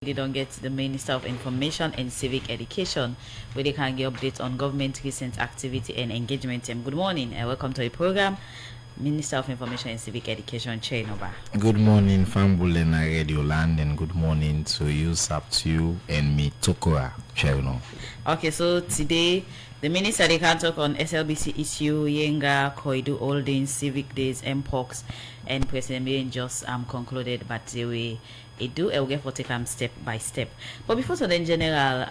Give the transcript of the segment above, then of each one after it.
They don't get the Minister of Information and Civic Education, where they can get updates on government recent activity and engagement. Good morning and welcome to the program. Minister of Information and Civic Education, Chernor. Good morning, Fambulena Radio Land, and good morning to you, Saptu, and me, Tokora, Chernor. Okay, so today, the Minister, they can talk on SLBC issue, Yenga, Koidu Holdings, Civic Days, MPOX, and President Mende just concluded, but they will will get for take step by step. But before so then general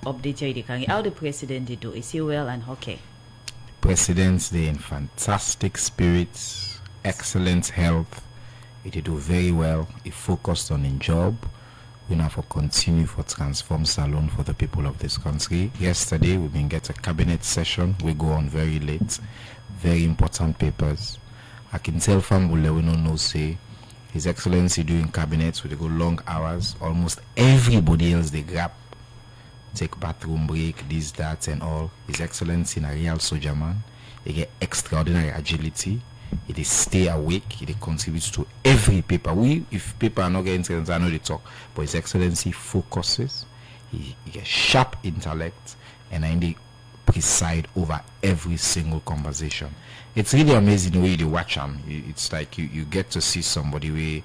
update how the president did do, is he well and okay? President's Day in fantastic spirits, excellent health. He did do very well. He focused on his job. We now for continue for transform salon for the people of this country. Yesterday we been get a cabinet session. We go on very late. Very important papers. I can tell Fambule we no say His Excellency doing cabinets with go long hours. Almost everybody else they grab, take bathroom break, this, that, and all. His Excellency in a real soldier man. He get extraordinary agility. He stay awake. He contributes to every paper. If people are not getting things, I know they talk. But His Excellency focuses. He gets sharp intellect, and he preside over every single conversation. It's really amazing the way you watch him. It's like you get to see somebody where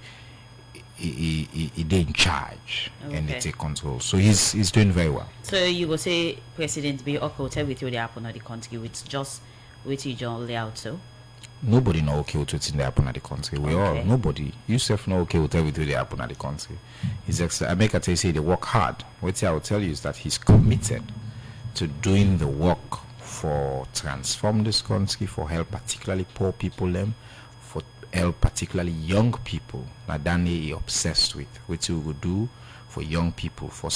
he in charge, okay, and they take control. So he's doing very well. So you will say President be okay with what happen in the country with just with you John layout so? Nobody know okay with what's in the happen in the country. We all nobody. Yourself know okay with everything that happen in the country. I make a say they work hard. What I will tell you is that he's committed to doing the work for transform this country, for help particularly poor people them, for help particularly young people. Now Danny is obsessed with what we will do for young people, for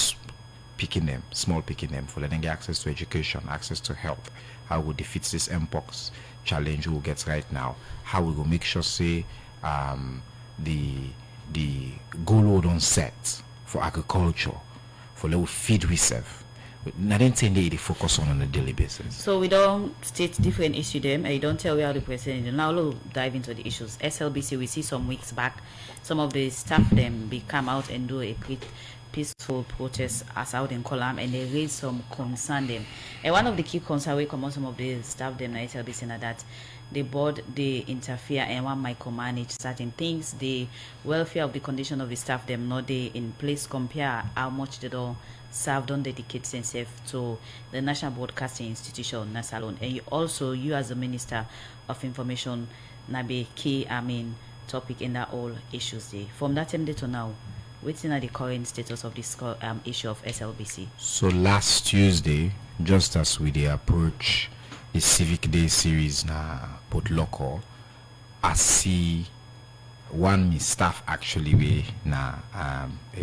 picking them, small picking them, for letting get access to education, access to health. How we defeat this MPOX challenge we will get right now. How we will make sure say the goal don't set for agriculture, for let we feed ourselves. I didn't say they focus on a daily basis. So we don't state different issues them, and you don't tell how the president. Now we'll dive into the issues. SLBC, we see some weeks back, some of the staff them come out and do a peaceful protest as out in Column, and they raise some concern them. And one of the key concerns we come on some of the staff them at SLBC now that the board they interfere and one micromanage certain things. The welfare of the condition of the staff them not they in place compare how much they don't serve, don't dedicate themselves to the National Broadcasting Institution, Nasalon. And you as the Minister of Information nabe key topic in that all issues there. From that time to now, what's in the current status of this issue of SLBC? So last Tuesday, just as we they approach the Civic Day series na Port Local, I see one me staff actually we na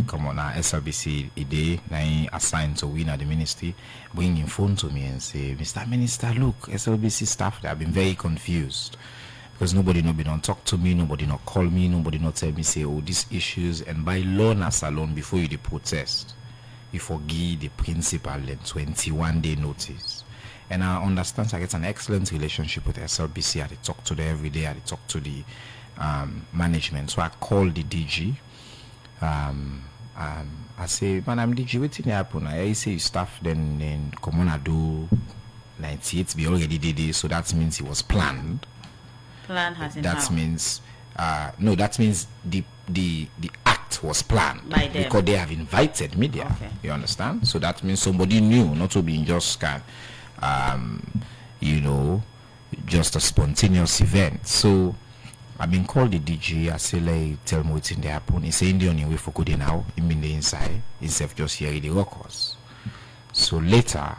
come on na SLBC a day na assigned to win at the ministry, bringing phone to me and say, Mr. Minister, look, SLBC staff they have been very confused. Because nobody no be don't talk to me, nobody not call me, nobody not tell me say these issues, and by law na salon before you the protest, you forgive the principal and 21-day notice. And I understand I get an excellent relationship with SLBC. I talk to them every day. I talk to the management. So I call the DG. I say, man, I'm DG. What's happen? I say staff then come on. I do 98. Be already did it. So that means it was planned. Plan has that means no, that means the act was planned by them because they have invited media. Okay. You understand? So that means somebody knew, not to be just just a spontaneous event. So I've been called the DG. I say like tell me what's in the happen. He say in the only way for good now in the inside instead of just hearing the records. So later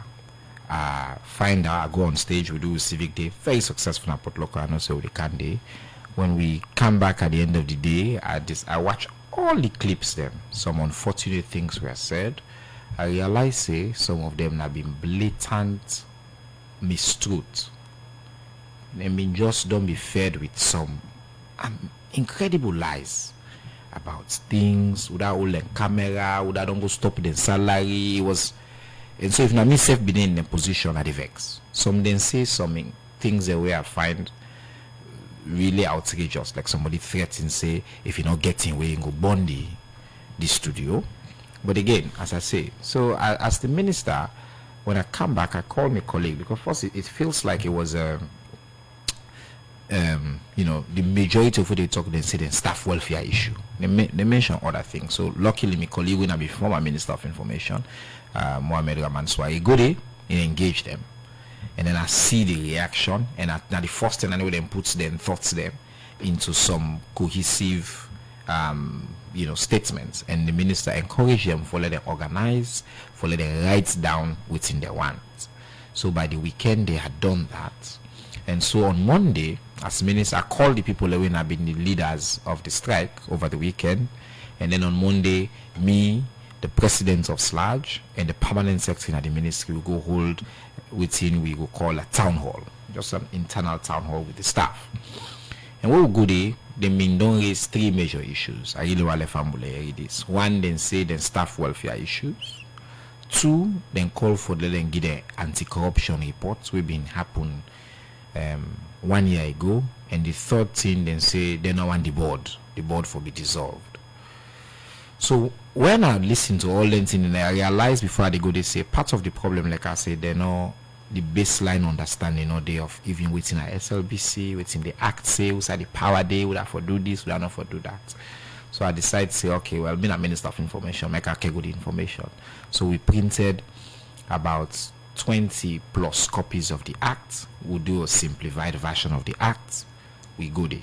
find out, I go on stage, we do Civic Day, very successful at Port Local, and also with the can day. When we come back at the end of the day, I watch all the clips them. Some unfortunate things were said. I realize some of them have been blatant mistruth. They mean just don't be fed with some incredible lies about things without all the camera, without don't go stop the salary. It was. And so if not myself been in a position at the vex, some then say some things that way I find really outrageous, like somebody threatening say if you're not getting where you go burn the studio. But again, as I say, so as the minister, when I come back, I call my colleague, because first it feels like it was a the majority of what they talk, they say the staff welfare issue. They mention other things. So luckily, my colleague, when I be former Minister of Information, Mohamed Ramanswa, he go there and engage them. And then I see the reaction, and now the first thing I know, then puts them thoughts them into some cohesive statements, and the minister encouraged them for let them organize, for let them write down within their want. So by the weekend they had done that, and so on Monday, as minister, I called the people that have been the leaders of the strike over the weekend, and then on Monday, me, the president of SLAG, and the permanent secretary at the ministry will go hold within, we will call a town hall, just an internal town hall with the staff. And what we go there, they mean don't raise three major issues. I really want to family this. One, then say then staff welfare issues. Two, then call for the then give the anti-corruption reports we've been happen 1 year ago. And the third thing, then say they don't want the board for be dissolved. So when I listen to all them things, I realize before they go, they say part of the problem, like I said, they know the baseline understanding or day of even within a SLBC, within the act say, we say the power day, would have for do this, would have not for do that. So I decided to say, okay, well, being a Minister of Information, make a good information. So we printed about 20 plus copies of the act. We'll do a simplified version of the act. We go there.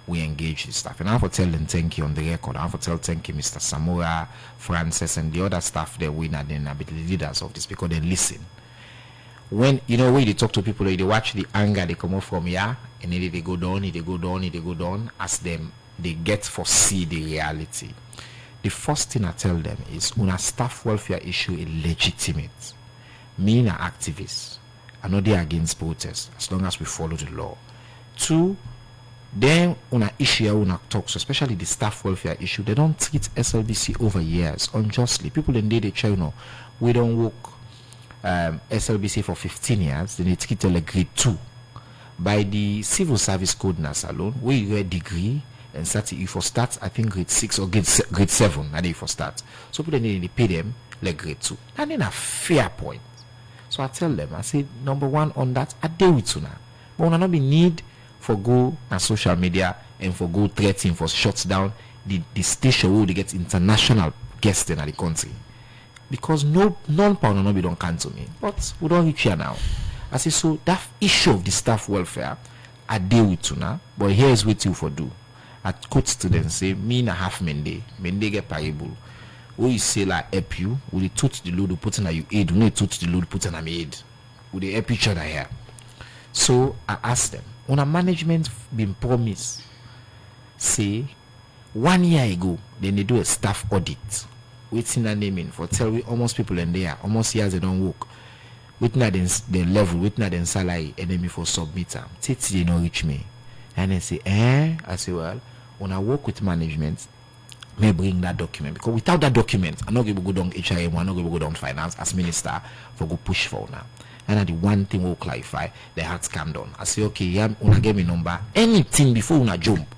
We engage the staff. And I have to tell them thank you on the record. I have to tell thank you, Mr. Samora, Francis, and the other staff there, we are then a bit the leaders of this, because they listen. When when they talk to people, they watch the anger they come up from here, and then they go down, as them they get foresee the reality. The first thing I tell them is when a staff welfare issue is legitimate. Me an activist, I'm not there against protest as long as we follow the law. Two, then on an issue when I talk, so especially the staff welfare issue, they don't treat SLBC over years unjustly. People in the Chernor, we don't work SLBC for 15 years, then they treat it like grade 2. By the civil service code nas alone, where you get a degree and start you for start, I think grade 6 or grade 7, and they for start. So people then they pay them like grade 2. And then a fair point. So I tell them, I say, number one on that, I deal with you now. But when I not be need for go on social media and for go threatening for shuts down the station where they get international guests in the country. Because non-pound no be don't cancel me. But we don't reach here now. I say, so that issue of the staff welfare, I deal with you now. But here is what you for do. I quote to them say, me na half Mende get payable. When you say like help you, will they touch the load put in you aid? Will they touch the load put in a aid? Will they help each other here? So I asked them, when a management been promised, say 1 year ago, then they do a staff audit. Waiting that naming for tell we almost people in there, almost years they don't work. Waiting at the level, waiting at the salary, and then me for submit them. Tits they don't reach me. And they say, I say, well, when I work with management, may bring that document. Because without that document, I'm not going to go down HRM, I'm not going to go down finance as minister for go push for now. And the one thing we'll clarify, the hearts calm down. I say, okay, yeah, una get me number. Anything before una jump.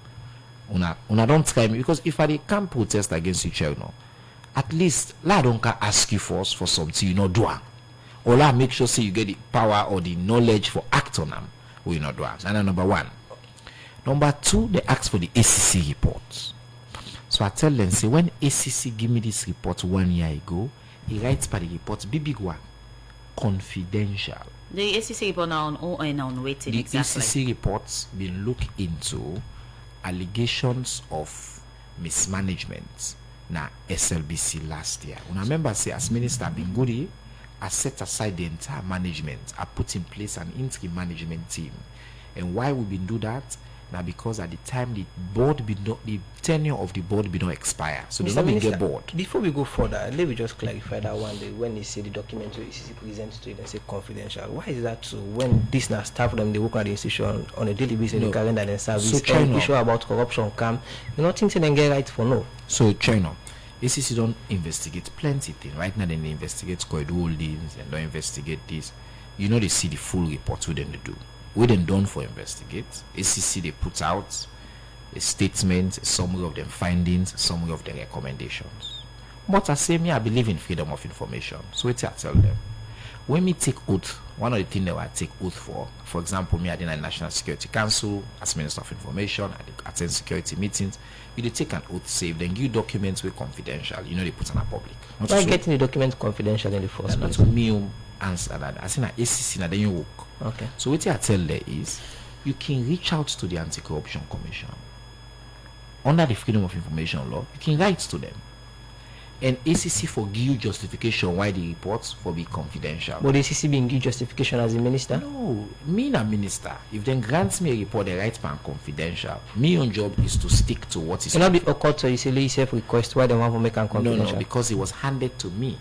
Una don't try me. Because if I can't protest against you, Chernor, at least I don't ask you first for something you not do. Or I make sure say you get the power or the knowledge for act on them. We not do. And number one. Number two, they ask for the ACC reports. So I tell them, say when ACC give me this report 1 year ago, he writes by the report, big one, confidential. The ACC report now on ON on waiting. The exactly. ACC reports been look into allegations of mismanagement na SLBC last year. When I remember say as minister been good, I set aside the entire management. I put in place an interim management team. And why we been do that? Now because at the time the board be not, the tenure of the board be not expire, so they not be get bored. Before we go further, let me just clarify that one day when they say the document to ECC presents to it and say confidential. Why is that so? When this now staff them they work at the institution on a daily basis, they calendar and service, so issue about corruption come, you know things they get right for no. So Chernor, ECC don't investigate plenty things. Right now they investigate Koidu Holdings and don't investigate this. You know they see the full report we then they do. We then done for investigate. ACC they put out a statement, a summary of their findings, a summary of their recommendations. But I say me, I believe in freedom of information. So it's I tell them. When me take oath, one of the things that I take oath for example, me I did a National Security Council as Minister of Information, I did attend security meetings. You take an oath, save, then give documents with confidential. You know they put on a public. Why getting the document confidential in the first place? Not me who answer that. I say na ACC na then you work. Okay. So what I tell there is, you can reach out to the Anti-Corruption Commission under the Freedom of Information law. You can write to them. And ACC for give justification why the reports for be confidential. But ACC being give justification as a minister? No, me a minister. If then grants me a report, the right pan confidential. Me own job is to stick to what is. It not be occurred to you say self request why they want to make an confidential. No, because it was handed to me,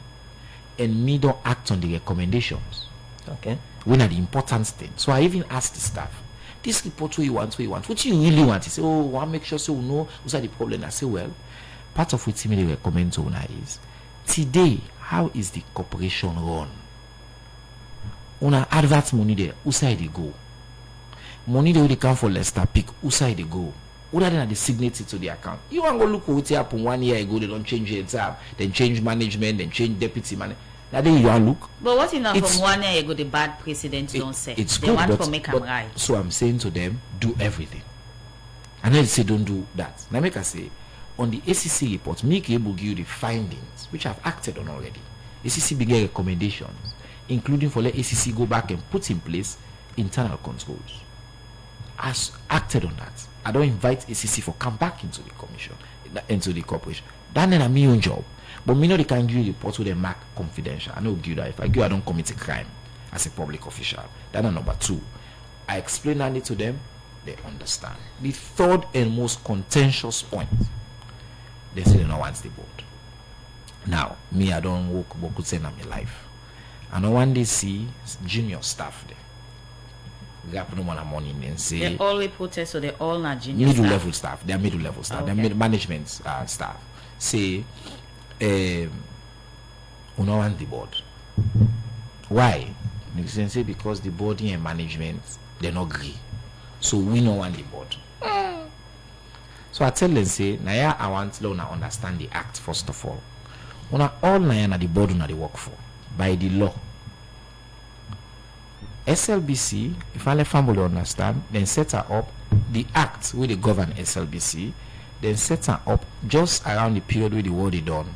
and me don't act on the recommendations. Okay. When are the important thing. So I even asked the staff, this report what you want, what you really want. He say, oh, I want to make sure so we know what's the problem. I say, well. Part of what they recommend to una is today, how is the corporation run? Una advert money there, who side they go? Money they come for Leicester Pick, who side they go? Other than the signature to the account. You want to go look what happened 1 year ago, they don't change it up, then change management, then change deputy manager. That day you want look. But what if now from 1 year ago the bad precedents don't say? It's they good, want but, to make them right. So I'm saying to them, do everything. And then they say don't do that. Now make I say on the ACC report, make able give you the findings which I've acted on already. ACC began recommendations, including for let ACC go back and put in place internal controls. As acted on that, I don't invite ACC for come back into the commission, into the corporation. That's not my own job. But me know they can give reports with a mark confidential. I know give that. If I give, I don't commit a crime as a public official. That's number two. I explain that to them, they understand. The third and most contentious point. They say they don't want the board. Now, me, I don't work Bokusen in my life. And I one day see junior staff there. Gap no more money and say they all reported, so they all not junior middle staff. level staff. They are middle level staff. Okay. They are management staff. Say, we don't want the board. Why? They say because the board and management they not agree. So we don't want the board. So I tell them say, now I want to understand the act first of all. Una all na the board una the work for by the law. SLBC, if I let family understand, then set her up the act where they govern SLBC, then set her up just around the period where the war they done.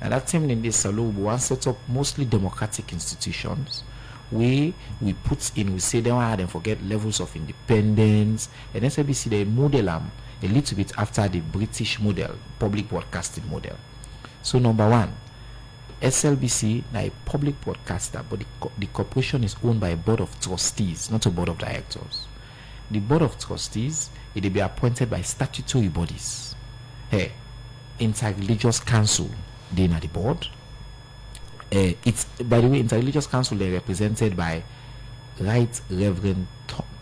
And that time in this salon we want set up mostly democratic institutions where we put in, we say they want to forget levels of independence, and SLBC they model them a little bit after the British model, public broadcasting model. So number one, SLBC now a public broadcaster, but the corporation is owned by a board of trustees, not a board of directors. The board of trustees it will be appointed by statutory bodies. Hey, Interreligious Council, they are the board. It's by the way, Interreligious Council they represented by Right Reverend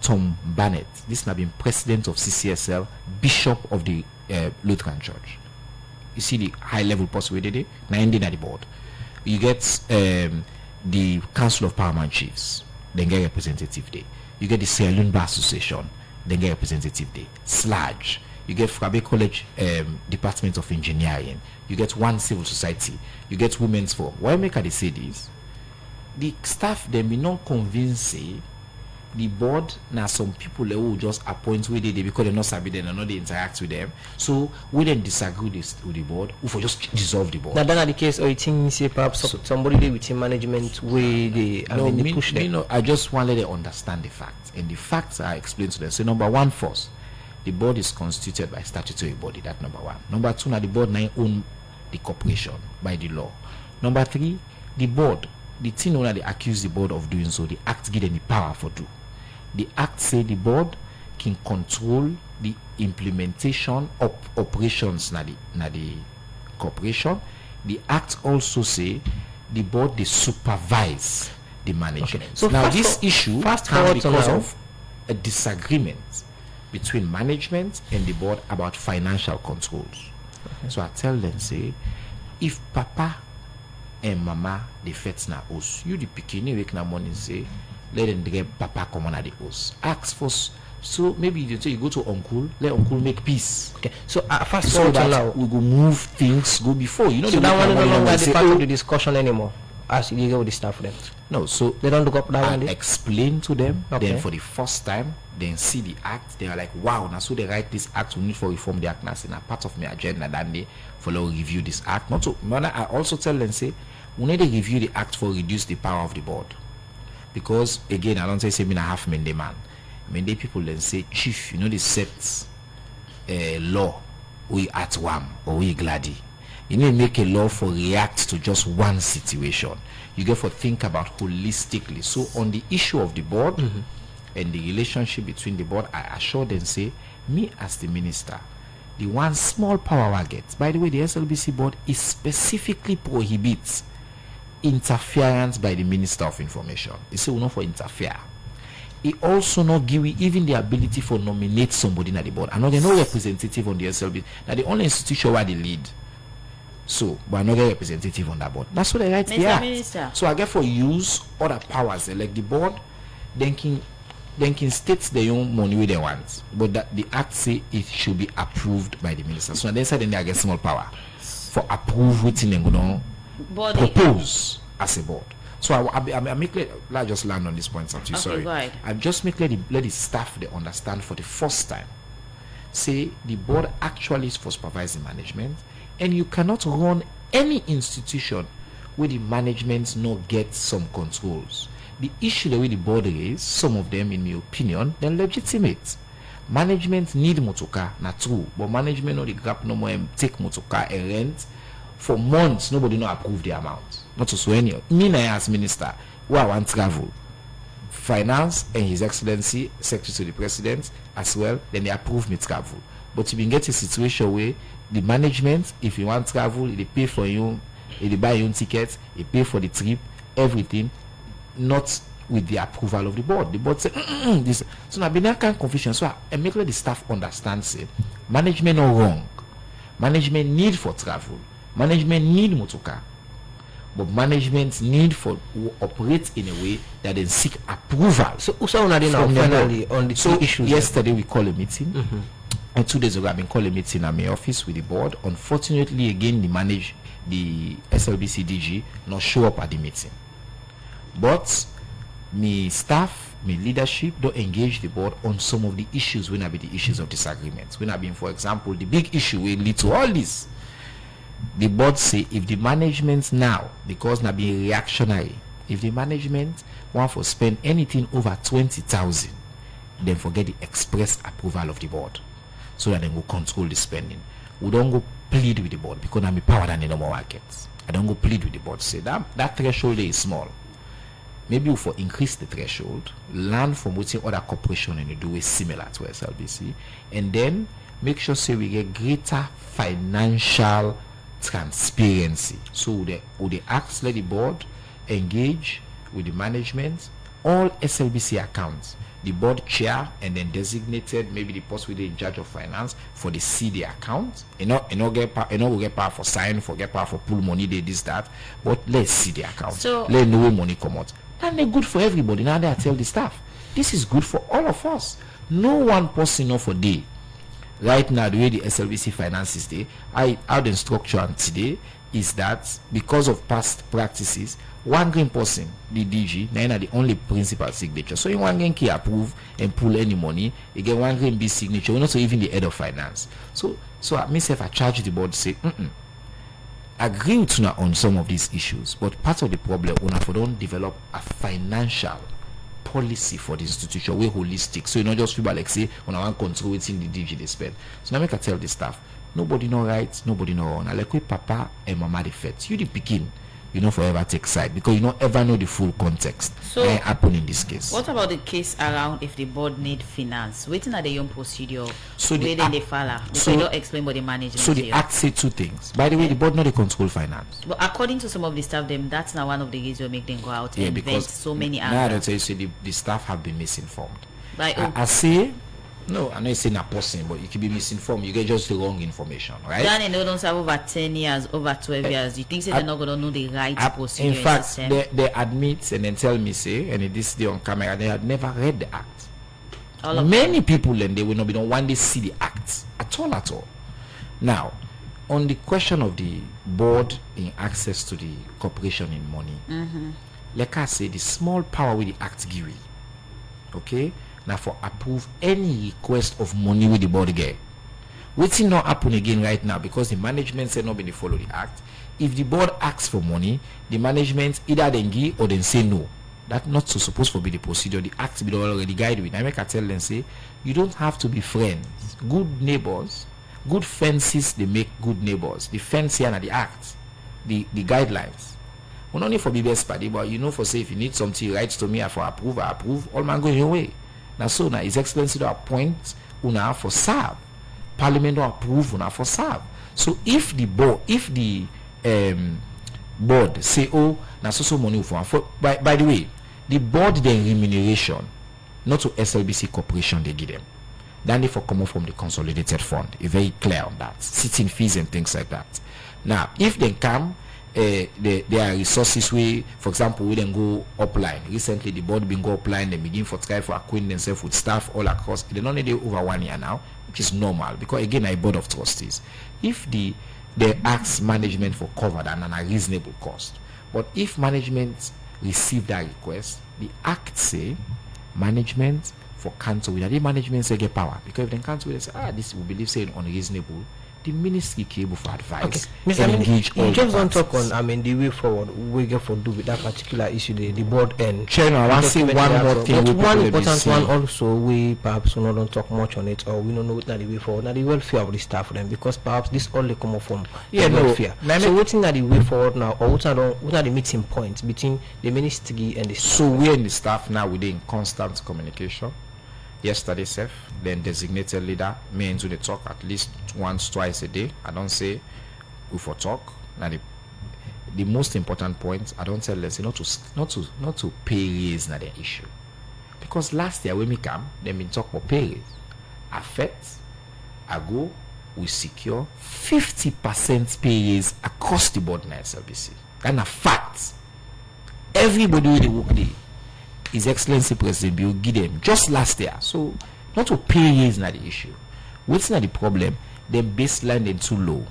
Tom Bannett. This has been president of CCSL, bishop of the Lutheran Church. You see the high level possibility. Now ending at the board. You get the Council of Paramount Chiefs, then get representative day. You get the Sierra Leone Bar Association, then get representative day. SLAG. You get Frabe College Department of Engineering. You get One Civil Society. You get Women's Forum. Why make I say this? The staff they may not convince say the board now some people they will just appoint with they because they're not sabi them and not they interact with them. So we then disagree with the board, we for just dissolve the board. Now that's the case, or you think say perhaps somebody there within management where they they push them. You know, I just want to let them understand the facts. And the facts I explained to them. So number one first, the board is constituted by statutory body, that's number one. Number two, now the board now own the corporation by the law. Number three, the board, the thing owner they accuse the board of doing so, the act give them the power for do. The act say the board can control the implementation of operations na the corporation. The act also say the board they supervise the management. Okay. So now this issue come because now of a disagreement between management and the board about financial controls. Okay. So I tell them say, if papa and mama they fet na us, you the pikini wake na morning say, let them get papa come on at the house. Ask for So maybe you say you go to uncle, let uncle make peace. Okay. So fast So forward to that now. we go move things go before. You know, So the that way one no Cameroon longer always the say, part "Oh, of the discussion anymore. As you go with the staff then. no." So They don't look up that I one. explain to them. Okay. Then for the first time, then see the act. They are like, "Wow!" Now so they write this act. We need for reform the act. Now in a part of my agenda that they follow review this act. Not to. I also tell them say we need to review the act for reduce the power of the board. Because again, I don't say me na half Mende man. Mende people then say, chief, you know, they set law we at one or we gladi. You need to make a law for react to just one situation. You get for think about holistically. So on the issue of the board and the relationship between the board, I assure them say, me as the minister, the one small power I get. By the way, the SLBC board is specifically prohibits interference by the Minister of Information. They say we not for interfere. It also not give we even the ability for nominate somebody in the board. And not no representative on the SLB. Now the only institution where they lead. So but not a representative on that board. That's what they write Mr. there. Minister. So I get for use other powers like the board, then can state their own money where they want. But that the act say it should be approved by the minister. So on the side then they get small power for approve within them go propose as a board. So I make let just land on this point. I'm too sorry. Go ahead. I just make let the staff they understand for the first time. Say the board actually is for supervising management, and you cannot run any institution where the management not get some controls. The issue the way the board is, some of them, in my opinion, they're legitimate. Management need motoka, not true, but management no the grab no more and take motoka and rent. For months, nobody no approve the amount. Not to so any. Me as minister, who I want travel, finance and His Excellency, Secretary to the President as well, then they approve me travel. But you can get a situation where the management, if you want travel, they pay for you, they buy your own ticket, they pay for the trip, everything, not with the approval of the board. The board say this. So now be that kind of confusion. So I make let the staff understand say management no wrong. Management need for travel. Management need motoka, but management need for operate in a way that they seek approval. So finally on the two issues. Yesterday we call a meeting, and 2 days ago I've been calling a meeting at my office with the board. Unfortunately, again the SLBC DG not show up at the meeting, but me staff, me leadership don't engage the board on some of the issues when I be the issues of disagreements. When I been, for example, the big issue will lead to all this. The board say if the management now, because now being reactionary, if the management want to spend anything over 20,000, then forget the express approval of the board, so that they will control the spending. We don't go plead with the board because I'm power than the normal markets. I don't go plead with the board. Say that threshold is small. Maybe we for increase the threshold, learn from what other corporation and do is similar to SLBC, and then make sure say we get greater financial transparency. So would they ask let the board engage with the management, all SLBC accounts, the board chair and then designated maybe the person in charge of finance for the CD account. Get power for sign, get power for pull money, they this that, but let's see the account. So let know where money come out. And they're good for everybody. Now they tell the staff, this is good for all of us. No one person know for day. Right now, the way the SLBC finances day, how the structure today is that because of past practices, one green person, the DG, now the only principal signature. So in one green key approve and pull any money, you get one green B signature, not so even the head of finance. So myself, I charge the board say, agree with you on some of these issues, but part of the problem, we don't develop a financial policy for the institution, way holistic. So you not just feel like say when I want control what's in the DG they spend. So now make I tell the staff, nobody know right, nobody know wrong. I like with papa and mama the fet. You the begin, you know forever take side because you don't ever know the full context. So that happen in this case. What about the case around if the board need finance? Waiting at the own procedure, so where then they follow. So you don't explain what the management. So the act say two things. By the way, the board not the control finance. But according to some of the staff, that's not one of the reasons make them go out and vent so many now I don't say the staff have been misinformed. I say no, I know it's saying a person, but you can be misinformed. You get just the wrong information, right? Dan and don't have over 10 years, over 12 years. You think they're not going to know the right procedure? In fact, they admit and then tell me, say, and this day on camera, they had never read the act. All of Many people and they will not be don't want to see the act at all. Now, on the question of the board in access to the corporation in money, like I say, the small power with the act give, okay, now for approve any request of money with the board get. What's not happen again right now because the management said not be follow the act. If the board asks for money, the management either then give or then say no. That's not so supposed to be the procedure. The act be already guide with. I make a tell them say you don't have to be friends. Good neighbors, good fences they make good neighbors. The fence here and the act, the guidelines. We don't need for be best party, but you know for say if you need something, write to me for approve, I approve. All man go your way. Now so now His Excellency to appoint una for serve. Parliament don't approve una for serve. So if the board, board say oh now so money for by the way, the board then remuneration not to SLBC corporation they give them. Then they for come from the consolidated fund. It's very clear on that. Sitting fees and things like that. Now if they come there are resources we, for example, we then go upline. Recently the board been go upline, they begin for try for acquaint themselves with staff all across. They don't need over 1 year now, which is normal because again a board of trustees. If they ask management for cover and a reasonable cost. But if management receive that request, the act say management for cancel with the management say get power because if they cancel they say this we believe saying unreasonable. The ministry capable for advice. Okay. Mr. Engage all you just the don't talk parties. on the way forward we get for do with that particular issue the board end. Chernor, I want to say one more thing. But one important see. one also we perhaps we don't talk much on it or we don't know what the way forward. Now the welfare of the staff for them because perhaps this all they come up from the welfare. So what's in the way forward now or what are the meeting points between the ministry and the staff? So we and the staff now we're in constant communication. Yesterday, Seth, then designated leader, me and to the talk at least once, twice a day. I don't say we for talk. Now the most important point, I don't tell them not to pay raise na the issue. Because last year when we come, they been talk about pay raise. Affect, I go, we secure 50% pay raise across the board in SLBC. That's a fact. Everybody with the work day. His Excellency President Bill give them just last year. So not to pay raise not the issue. What's not the problem? The baseline then too low.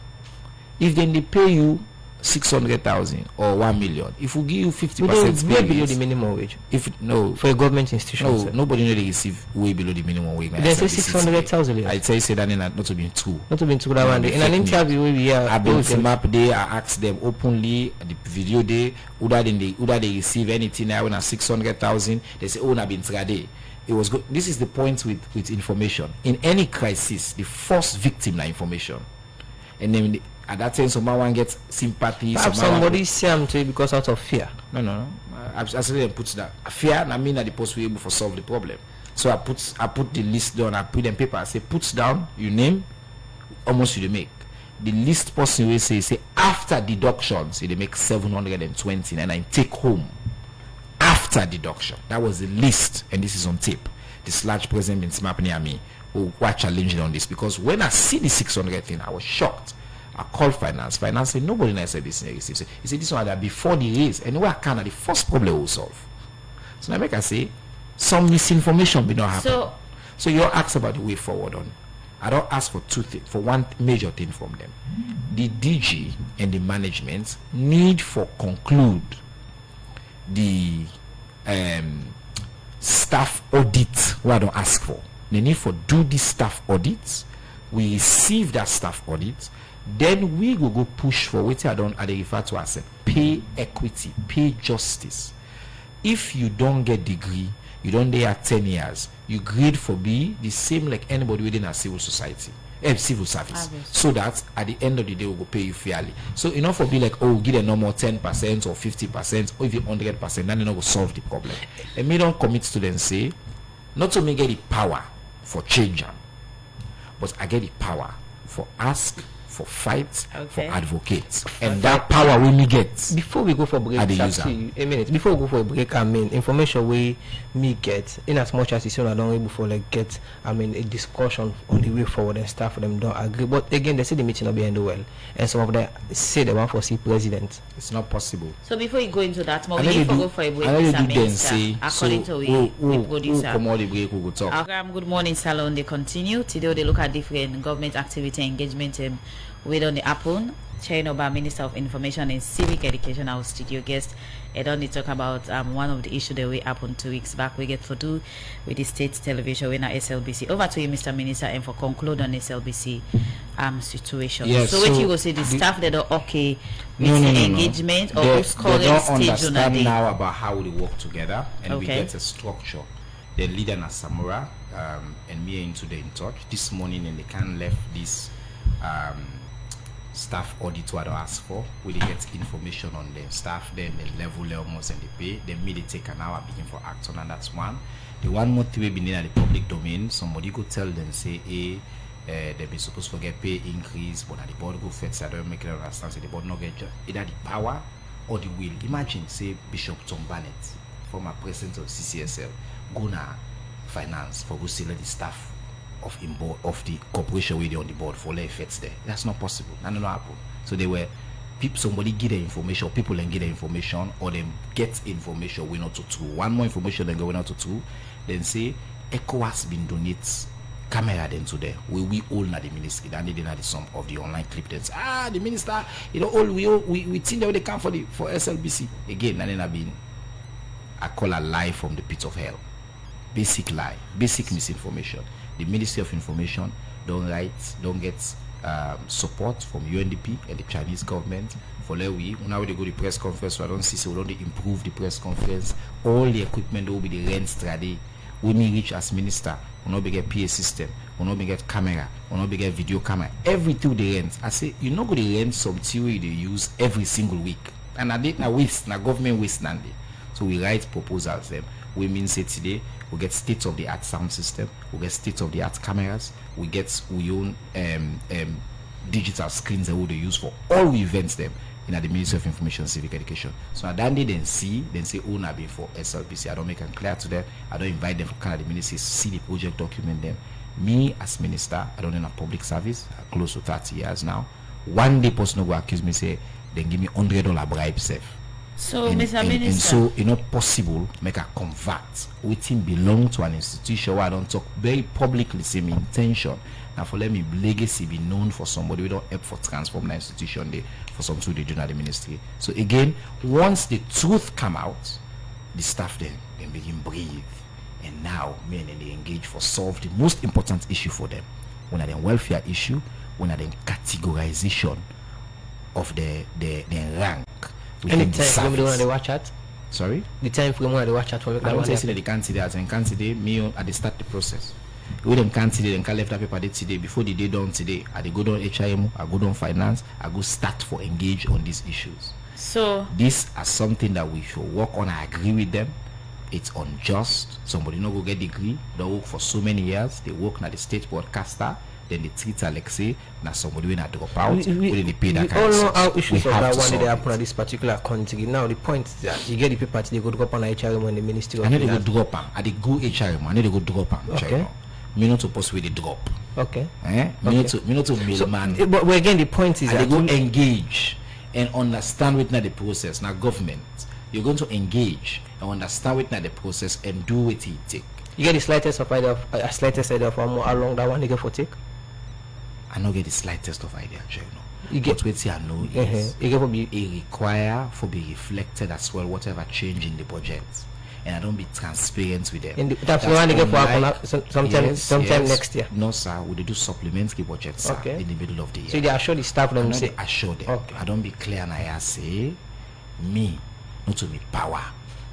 If then they pay you 600,000 or 1 million, if we give you 50% way below the minimum wage. If no for a government institution, no, sir. Nobody know they receive way below the minimum wage. They say 600,000. I tell you say that not to be true. Not to be true that one day. In an interview we are I built them up there. I asked them openly the video day whether they receive anything now when 600,000. They say oh na been trade. It was good. This is the point with information. In any crisis, the first victim na information. And then at that time someone gets sympathy. Perhaps somebody say I'm to because out of fear. No. I said put that fear and I mean that the post will be able to solve the problem. So I put the list down, I put them paper, I say put down your name, almost you make. The list person will say after deductions, they make 720 and I take home after deduction. That was the list, and this is on tape. This large president been smart near me who were challenging on this because when I see the 600 thing, I was shocked. I called finance. Finance said nobody in SLBC receives it. He said this one that before the raise, anyway I can the first problem will solve. So now make I say some misinformation will not happen. So you ask about the way forward on. I don't ask for two things, for one major thing from them. The DG and the management need for conclude the staff audit what I don't ask for. They need for do the staff audit. We receive that staff audit. Then we go push for what I refer to as a pay equity, pay justice. If you don't get degree, you don't there 10 years, you grade for be the same like anybody within a civil society, civil service. So that at the end of the day we will pay you fairly. So enough for be like, oh, give a normal 10% or 50% or even 100%, then you know will solve the problem. And me don't commit to them say, not to me get the power for change them, but I get the power for ask for fights, for Okay. advocates, and that power we me get. Before we go for break, Are the actually, a minute. Before we go for a break, I mean, information we me get, in as much as it's not long before like get, I mean, a discussion on the way forward and stuff for them don't agree. But again, they say the meeting not be end well, and some of them say they want for see president. It's not possible. So before you go into that, more And we then need you to do- go for a break, and then you Mr. do then Minister, say, according so to who the producer. come out the break, who go talk. Good morning, Salon. They continue. Today they look at different government activity engagement with on the happen. Chernor, Minister of Information and Civic Education, our studio guest. I don't need to talk about one of the issues that we happened 2 weeks back. We get to do with the state television winner SLBC. Over to you, Mr. Minister, and for conclude on SLBC situation. Yes, so what so you go say the staff that are okay with No. engagement or who's They current don't stage on understand the now about how they work together, and we Okay. get a structure. The leader na Samura, and me and today in touch this morning, and they can't left this staff audit what I asked for. We dey get information on the staff, then the level almost and the pay. Then me they take an hour begin for action, and that's one. The one more thing we been in the public domain, somebody go tell them say, hey, they be supposed to get pay increase, but at the board go first. I don't make it understand. Say the board not get either the power or the will. Imagine say Bishop Tom Bannett, former president of CCSL, go na finance for go select the staff of in board of the corporation where they on the board for lay effects there. That's not possible. That not happen. So they were people, somebody get the information, people and get the information, or them get information we not to two. One more information then go not to two. Then say ECOWAS been donate camera then to there. We all na the ministry. Then they na the sum of the online clip then say, the minister, you know, all we think that they come for SLBC. Again, and then I been I call a lie from the pit of hell. Basic lie, basic misinformation. The Ministry of Information don't get support from UNDP and the Chinese government. For now we go to the press conference, so I don't see so we don't improve the press conference. All the equipment will be the rent strategy. When we reach as minister, we not be get PA system, we not be get camera, we not be get video camera. Everything they rent. I say you not go to rent some theory they use every single week. And I did na waste, na government waste nandi. So we write proposals them. We mean say today we get state-of-the-art sound system, we get state-of-the-art cameras, we own digital screens that we use for all we events them in the Ministry of Information and Civic Education. So at that day then say oh na been for SLBC. I don't make them clear to them. I don't invite them for kind of the ministry, see the project, document them. Me as minister, I don't in a public service, close to 30 years now. One day person will accuse me say then give me $100 bribe safe. So, and, Mr. and, Minister, and so it's not possible make a convert waiting belong to an institution where I don't talk very publicly say my intention. Now for let me legacy be known for somebody we don't help for transform the institution there for some to the general ministry. So again, once the truth come out, the staff then begin breathe. And now men and they engage for solve the most important issue for them. When are the welfare issue, when are the categorization of the rank. Any time frame they watch at? Sorry? The time frame when they watch at for I don't say that they can't see that and can't today, me at the start the process. We them can't today, then can left that paper today before the day done today. I go down HIM, I go down finance, I go start for engage on these issues. so This is something that we should work on. I agree with them. It's unjust. Somebody not go get degree, they work for so many years, they work at the state broadcaster. Then they treat Alexei now somebody when I drop out. We pay that kind all know of how stuff. issues We of have that to one solve they happen it. at this particular country. Now the point is that you get the paper they go drop on HRM when the Ministry of I know they go Finance. drop am. I dey go HRM. I know they go drop am. Okay. Me not supposed to the drop. Okay. Me not to mail man. But again, the point is I dey that go engage and understand with the process. Now government, you're going to engage and understand with the process and do what it take. you get the slightest of idea of slightest idea of how long that one they get for take. I don't get the slightest of idea, You get- but what I know is You get for be it require for be reflected as well whatever change in the budget, and I don't be transparent with them. in the, that's the one they get for unlike- sometime Yes. next year. No sir, we dey do supplementary budget sir, Okay. in the middle of the year. So they assure the staff I them know say they assure them. Okay. I don't be clear and I say me not to me power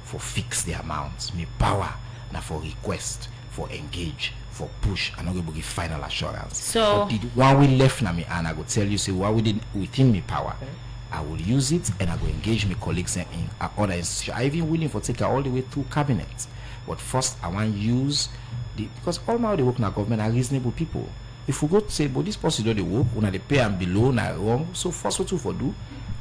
for fix the amount. Me power now for request, for engage, for push. I'm not going to give final assurance. So- but the one we left now me and I go tell you say what we did within me power. I will use it and I go engage my colleagues in other institutions. I even willing for take her all the way through cabinet. But first I want use the because all my they work in our government are reasonable people. If we go to say, but this person don't work, una they pay and below na wrong. So first what for do,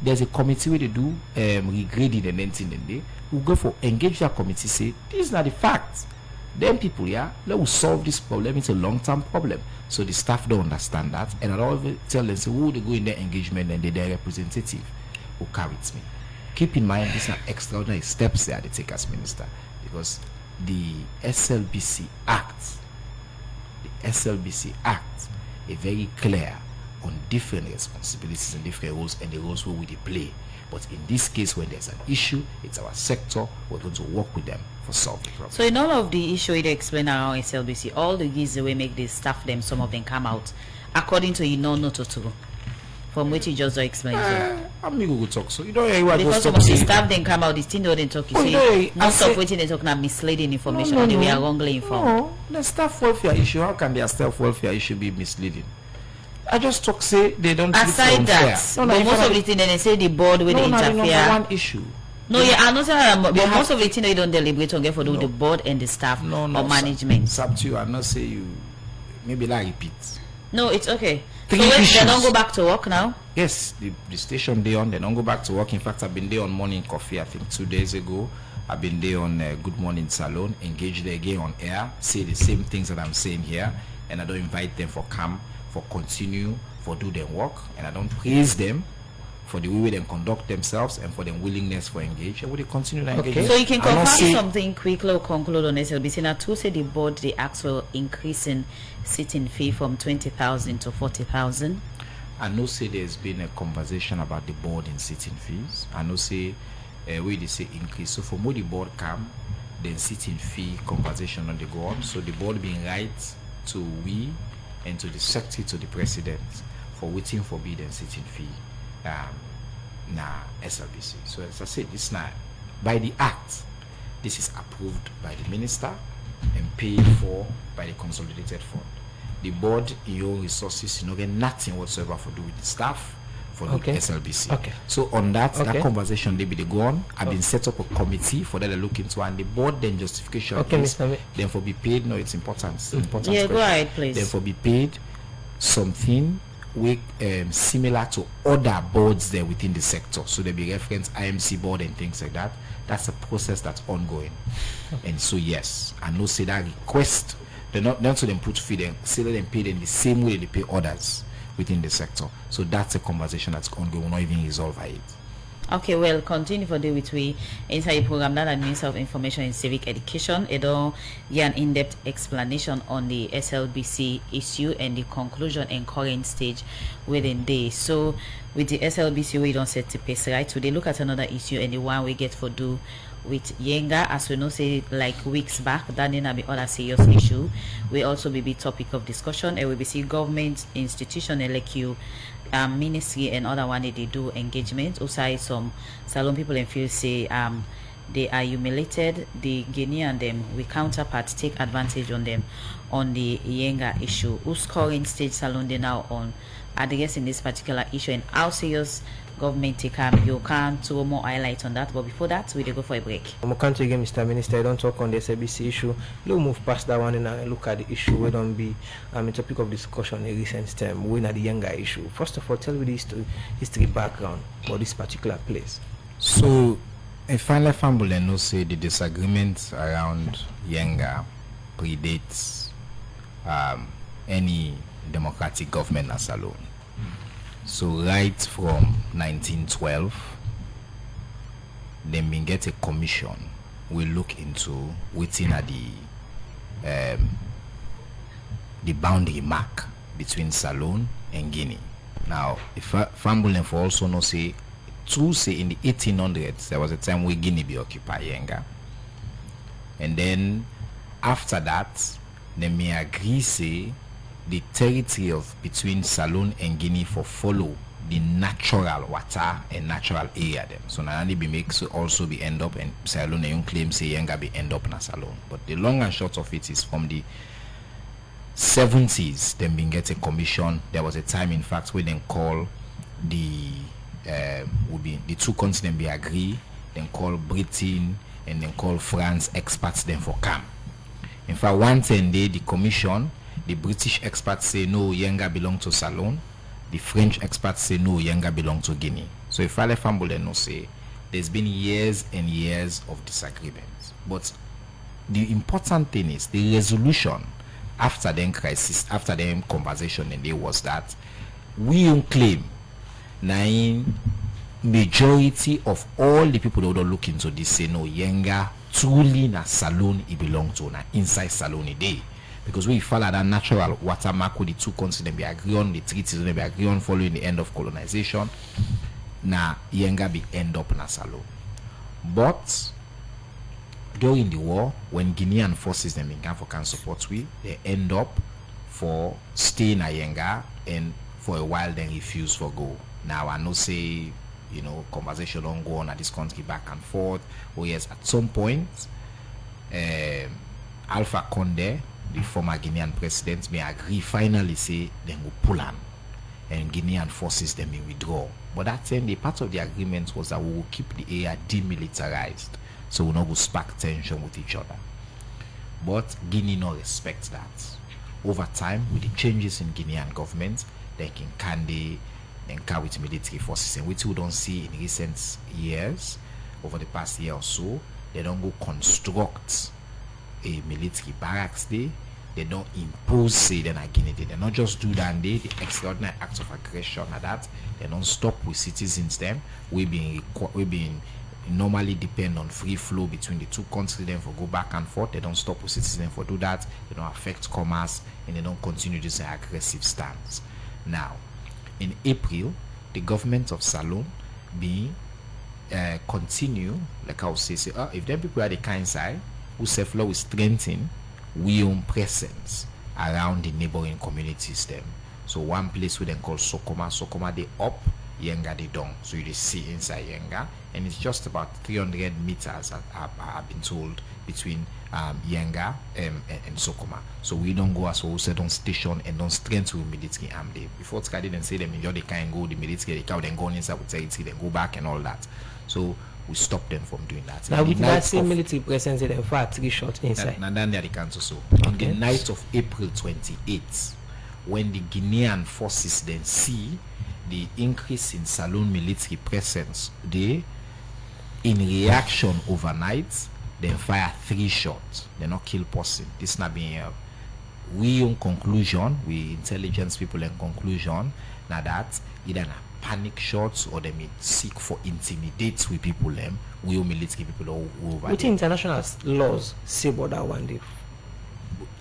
there's a committee where they do regrading and anything then they will go for engage that committee, say these are the facts. Then people, yeah, let us solve this problem. It's a long-term problem. So the staff don't understand that, and I don't tell them, say, who they go in their engagement and their representative who carries me. Keep in mind, these are extraordinary steps there they take as minister, because the SLBC Act is very clear on different responsibilities and different roles and the roles where we play. But in this case, when there's an issue, it's our sector, we're going to work with them for solving the problem. So in all of the issue you explain around SLBC, all the gigs the way make the staff them, some of them come out according to no to from which you just explained. I'm going to talk. So you don't hear what because some of the staff then come out, the thing they talk, you see, most of what they talk now misleading information and they are wrongly informed. No, the staff welfare issue, how can their staff welfare issue be misleading? I just talk say they don't. Aside that, but most of the thing they say the board will interfere. One issue. No, yeah, I know, but most of the thing they don't deliberate on get for the board and the staff or management. It's up to you. I not say you. Maybe I repeat. No, it's okay. So they don't go back to work now? Yes, the station they on. They don't go back to work. In fact, I've been there on Morning Coffee. I think 2 days ago. I've been there on Good Morning Salon. Engaged there again on air. Say the same things that I'm saying here, and I don't invite them for camp. For continue, for do their work, and I don't praise them for the way they conduct themselves and for their willingness for engage, and will they continue to engage. So you can confirm something quickly or conclude on SLBC. Now, to say the board the actual increase in sitting fee from 20,000 to 40,000. I know say there's been a conversation about the board in sitting fees. I know say where they say increase. So from where the board come, then sitting fee conversation on the go on. So the board being right to we. And to the secretary, to the president, for waiting for bid and sitting fee, SLBC. So as I said, this now by the act, this is approved by the minister and paid for by the consolidated fund. The board, in your resources, you know, get nothing whatsoever for do with the staff for the SLBC. Okay. So on that conversation, they be the go on. I've been set up a committee for that to look into, and the board then justification. Is, then for be paid. No, it's important. It's important. Yeah, go ahead, please. Then for be paid something with similar to other boards there within the sector. So there be reference IMC board and things like that. That's a process that's ongoing. And so yes, I know say that request. They're not so them put fee them, say let them pay them the same way they pay others within the sector. So that's a conversation that's ongoing. We're not even resolve it. Okay, well, continue for the with we inside the program that Minister of Information and Civic Education. It all an in-depth explanation on the SLBC issue and the conclusion and current stage within days. So with the SLBC, we don't set the pace right. Today, look at another issue and the one we get for do with Yenga, as we know, say like weeks back, that didn't be other serious issue. We also be topic of discussion, and we be see government institution like you, ministry and other one they do engagement. Also, some salon people and feel say they are humiliated. The Guinean them we counterparts take advantage on them on the Yenga issue. Who's current stage salon they now on addressing this particular issue and how serious government take you can throw more highlight on that, but before that we go for a break. We can't again, Mr. Minister. I don't talk on the SLBC issue. Let's move past that one and look at the issue. We don't be a topic of discussion in recent time. We're at the Yenga issue. First of all, tell me the history background for this particular place. So, a final family and no say the disagreement around Yenga predates any democratic government as alone. So right from 1912, then we get a commission. We look into within at the boundary mark between Salone and Guinea. Now, if Fambulen for also know say, to say in the 1800s there was a time where Guinea be occupy Yenga, and then after that, then we agree say the territory of between Salone and Guinea for follow the natural water and natural area them. So now they be make so also be end up and Salone and claim say Yenga be end up na Salone. But the long and short of it is from the 70s then been get a commission. There was a time in fact where they call the would be the two continents be agree, then call Britain and then call France experts then for come. In fact, 110 day the commission The British experts say no, Yenga belong to Salone. The French experts say no, Yenga belong to Guinea. So if Fale Fambule no say, there's been years and years of disagreements. But the important thing is the resolution after the crisis, after the conversation, and there was that we don't claim majority of all the people that don't look into this say no, Yenga truly na Salone it belong to, na inside Salone it dey. Because we follow that natural watermark with the two countries, they be agree on the treaties, they be agree on following the end of colonization. Na Yenga be end up na Salone. But during the war, when Guinean forces them in for can support we, they end up for staying na Yenga, and for a while then refuse for go. Now I know say, you know, conversation don't go on at this country back and forth. Oh yes, at some point, Alpha Condé, the former Guinean president, may agree finally say they will pull on, and Guinean forces them may withdraw. But that time the part of the agreement was that we will keep the area demilitarized, so we not go spark tension with each other. But Guinea no respect that. Over time, with the changes in Guinean government, they can Kande and carry with military forces, and which we don't see in recent years, over the past year or so, they don't go construct a military barracks there. They don't impose say then again they not just do that the extraordinary acts of aggression at that. They don't stop with citizens them. We being normally depend on free flow between the two countries then for go back and forth. They don't stop with citizens for do that. They don't affect commerce, and they don't continue this aggressive stance. Now in April, the government of Salone continue, like I will say if them people are the kind side who self law will strengthen we own presence around the neighboring communities them. So one place we then call Sokoma they up, Yenga they down. So you see inside Yenga, and it's just about 300 meters I've been told between Yenga and Sokoma. So we don't go as well said on station and don't strengthen with military arm there. Before it's then say them they can't go the military, they can then go inside with territory, then go back and all that. So we stop them from doing that. Now with that same military presence, they fire 3 shots inside. And then they cancel so. On the night of April 28th, when the Guinean forces then see the increase in Salone military presence, they, in reaction overnight, then fire 3 shots. They not kill person. This not being we in conclusion, we intelligence people in conclusion, now that either panic shots or they may seek for intimidate with people them we military people all over. What international laws say about that one day?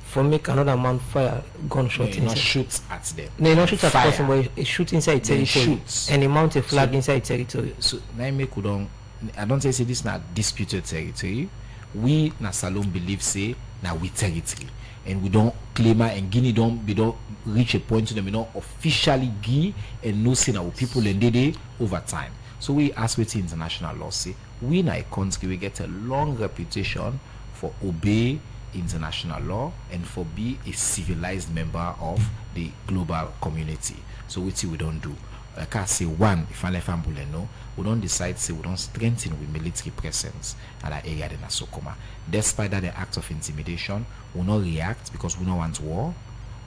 For make another man fire gunshot inside. Not shoot at them. No, not shoot at person, but it shoot inside territory. And he mount a flag inside territory. So now make we don't. I don't say this not disputed territory. We na Salone believe say now we territory. And we don't claim and Guinea we don't reach a point to them, we don't officially give and no say our people and they over time. So we ask what international law say. We in a country we get a long reputation for obey international law and for be a civilized member of the global community. So what we don't do. Like I say, one, if I left Ambuleno, we don't decide say we don't strengthen with military presence at that area in Sokoma. Despite that the act of intimidation, we not react because we don't want war,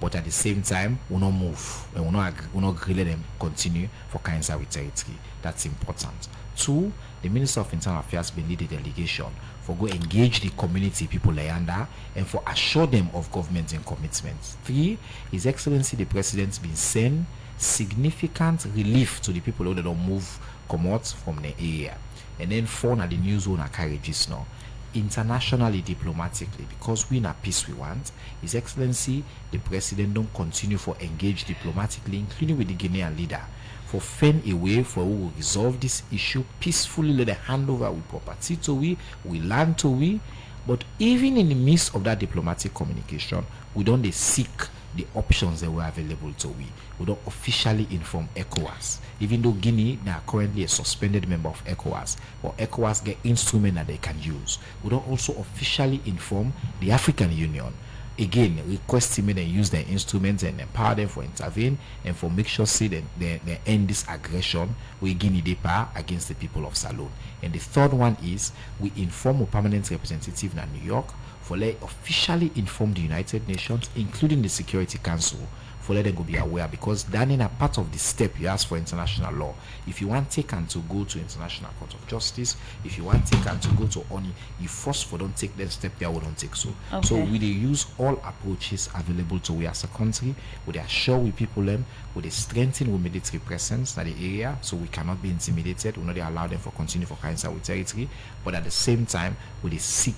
but at the same time we not move and we not grill them continue for Kainsa with territory. That's important. 2, the Minister of Internal Affairs been lead a delegation for go engage the community people under and for assure them of government and commitments. 3, His Excellency the President been sent significant relief to the people who don't move come out from the area. And then 4, na the news zone carriages now internationally, diplomatically, because we in a peace we want. His Excellency the President don't continue for engage diplomatically, including with the Guinean leader, for find a way for we will resolve this issue peacefully. Let the handover with property to we land to we. But even in the midst of that diplomatic communication, we don't seek the options that were available to we. We don't officially inform ECOWAS, even though Guinea they are currently a suspended member of ECOWAS, or ECOWAS get instrument that they can use. We don't also officially inform the African Union. again request him and use their instruments and empower them for intervene and for make sure say that they end this aggression we Guinea Depa against the people of Salone. And the third one is we inform a permanent representative in New York for let officially inform the United Nations, including the Security Council, for let them go be aware, because that is a part of the step you ask for international law. If you want take and to go to International Court of Justice, if you want take and to go to ONI, you first for don't take that step there, we don't take so. Okay. So we use all approaches available to we as a country. We assure we people them, we strengthen with military presence in the area, so we cannot be intimidated. We not allow them for continue for cancer with territory, but at the same time we seek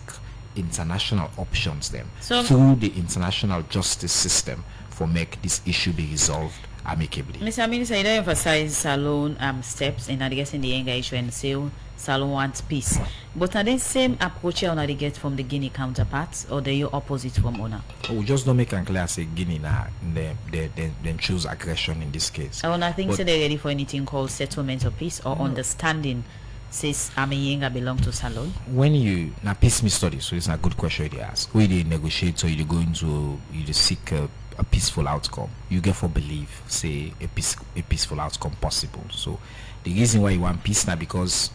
international options them through the international justice system for make this issue be resolved amicably. Mr. Minister, you don't emphasize Salone steps in addressing the Yenga issue and say Salone wants peace. But are they same approach you already get from the Guinea counterparts, or they you opposite from owner? We just don't make and clear say Guinea now they choose aggression in this case. I think so they're ready for anything called settlement of peace or understanding. Says Yenga belong to Salone. When you now peace me study, so it's a good question you ask. When you negotiate, so you go into you seek a peaceful outcome. You get for believe say a peaceful outcome possible. So the reason why you want peace now because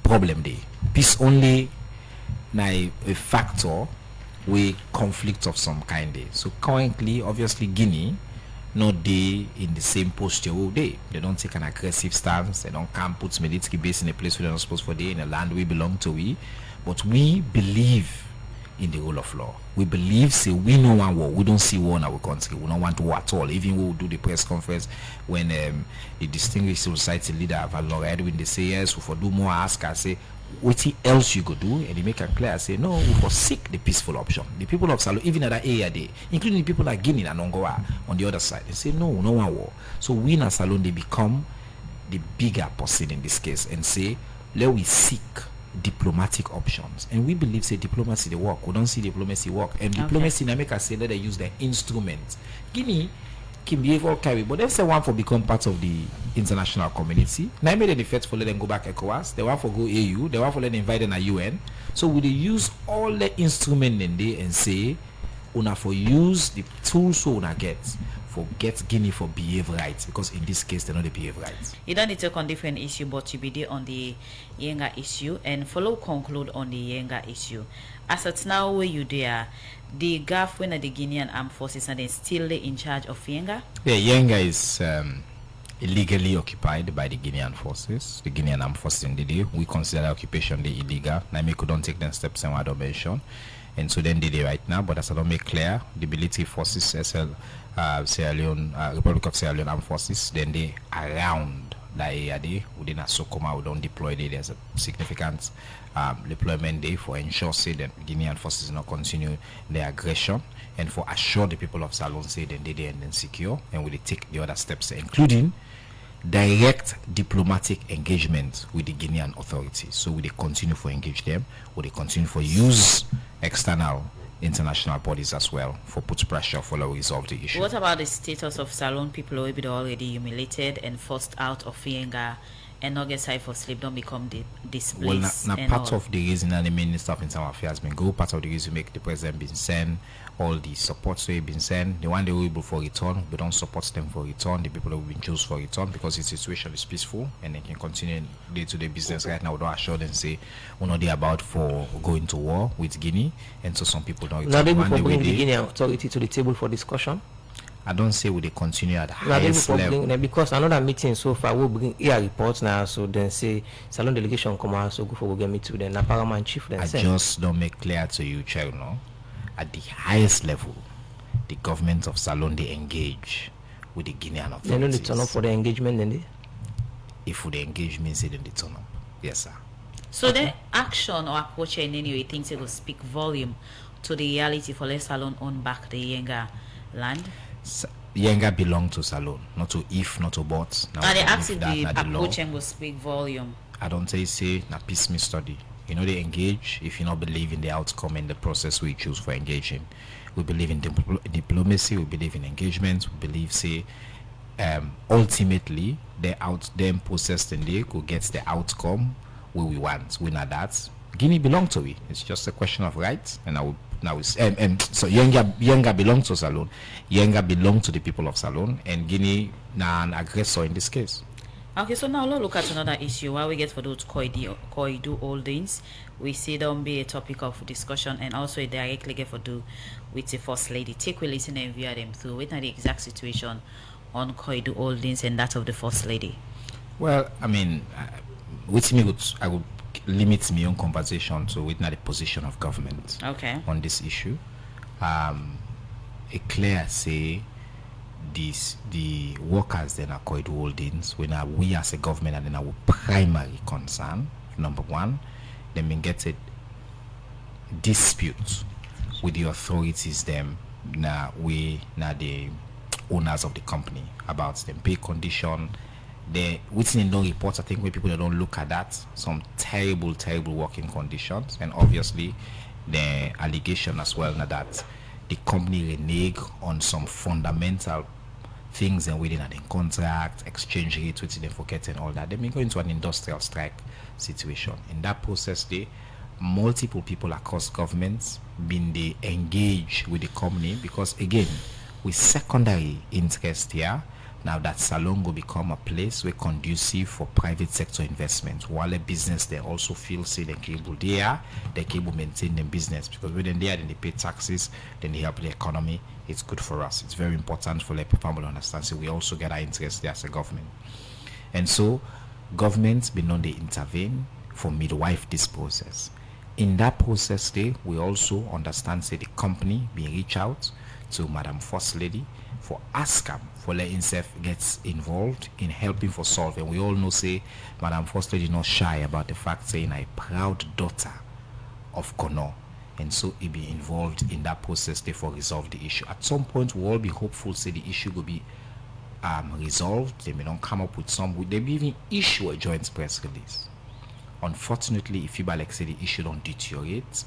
problem day. Peace only now a factor with conflict of some kind day. So currently, obviously Guinea not they in the same posture all day. They don't take an aggressive stance. They don't come put military base in a place where they're not supposed for they in a land we belong to we. But we believe in the rule of law. We believe say we no want war. We don't see war in our country. We don't want war at all. Even we will do the press conference when the distinguished civil society leader Valor Edwin they say yes, we for do more ask I say what else you could do, and they make it clear. I say no, we forsake the peaceful option. The people of Salone, even at that area, they, including the people like Guinea and Ongoa on the other side, they say no one war. So we in Salone they become the bigger person in this case and say let we seek diplomatic options, and we believe say diplomacy they work. We don't see diplomacy work, and diplomacy in America say let they use their instruments. Guinea can behave all carry, but they say one for become part of the international community. Now made an effort for let them go back ECOWAS, they want for go AU, they want for let them invite them a UN. So we use all the instruments in there and say una for use the tools so una get Guinea for behave right, because in this case they know they behave right. You don't need to talk on different issue, but you be there on the Yenga issue and conclude on the Yenga issue. As it's now where you there, the GAF when the Guinean armed forces and they still in charge of Yenga? Yeah, Yenga is illegally occupied by the Guinean forces, the Guinean armed forces in the day. We consider the occupation the illegal. Naime couldn't take them steps and what I mentioned. And so then they right now, but as I don't make clear, the military forces, Sierra Leone, Republic of Sierra Leone armed forces, then they around the area there, within a Sokoma, we don't deploy there. There's a significant deployment there for ensure say that Guinean forces not continue their aggression, and for assure the people of Salone say then they and then secure, and we take the other steps, including direct diplomatic engagement with the Guinean authorities. So we continue for engage them, we continue for use external international bodies as well for put pressure for resolve the issue. What about the status of Salone people who be already humiliated and forced out of Yenga and not get side for sleep, don't become displaced? Well, now part of the reason that the Minister of Internal Affairs been go, part of the reason make the President been sent, all the support so he been sent, the one they will able for return, we don't support them for return, the people that will been choose for return, because the situation is peaceful and they can continue day-to-day business. Right now we don't assure them say we're not there about for going to war with Guinea, and so some people don't return. Now they will bring the Guinean authority to the table for discussion. I don't say we they continue at the highest level. Because another meeting so far will bring here reports now, so then say Salone delegation come out, so go for get me to then a paramount chief then. I just don't make clear to you, Chernor, at the highest level, the government of Salone they engage with the Guinean authorities. They don't turn up for the engagement then they? If they engage means they don't turn up. Yes, sir. So the action or approach in any way thinks it will speak volume to the reality for let Salone own back the Yenga land? Yenga belong to Salone, not to if, not to but. And they ask if the approach will speak volume. I don't say na peace me study. You know they engage if you not believe in the outcome and the process we choose for engaging. We believe in diplomacy, we believe in engagement, we believe say ultimately the process and they could get the outcome where we want. We know that Guinea belong to we. It's just a question of rights, and I would now it's so Yenga belongs to Salone. Yenga belong to the people of Salone, and Guinea now an aggressor in this case. Okay, so now let's look at another issue. While we get for those Koidu Holdings, we see them be a topic of discussion and also directly get for do with the First Lady. Take we listen and view them through with the exact situation on Koidu Holdings and that of the First Lady. Well, I mean, with me, I would limit my own conversation to witness the position of government on this issue. A clear say the workers then are Koidu Holdings when we as a government and then our primary concern, number one, they may get a dispute with the authorities them now the owners of the company about them pay condition. The within no reports, I think when people don't look at that, some terrible working conditions, and obviously the allegation as well now that the company renege on some fundamental things and within an contract, exchange rates within them forget and all that. They may go into an industrial strike situation. In that process, multiple people across governments been they engage with the company because again, with secondary interest here. Now that Salone will become a place where conducive for private sector investment. While a business they also feel say they cable there, they cable maintain their business because when they're there, then they pay taxes, then they help the economy. It's good for us. It's very important for let people understand. So we also get our interest there as a government. And so governments been on they intervene for midwife this process. In that process we also understand say the company be reach out to Madam First Lady for ask them for let himself gets involved in helping for solve. And we all know say Madam First Lady not shy about the fact saying a proud daughter of Chernor, and so he be involved in that process therefore resolve the issue. At some point we'll all be hopeful say the issue will be resolved. They may not come up with some they may even issue a joint press release. Unfortunately, if you like say the issue don't deteriorate,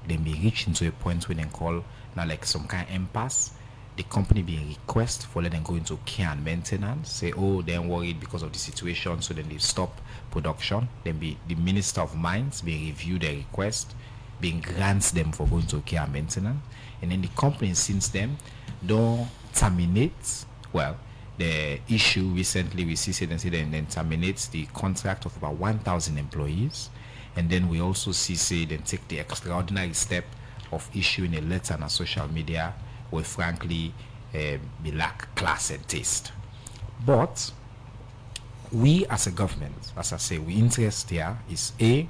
they may reach into a point where they call now like some kind of impasse. The company be request for let them go into care and maintenance, say oh they're worried because of the situation, so then they stop production. Then be the Minister of Mines be review their request, being grants them for going to care and maintenance, and then the company since then don't terminate. Well, the issue recently we see say then terminates the contract of about 1,000 employees, and then we also see then take the extraordinary step of issuing a letter on social media where frankly be lack class and taste. But we as a government, as I say, we interest here is the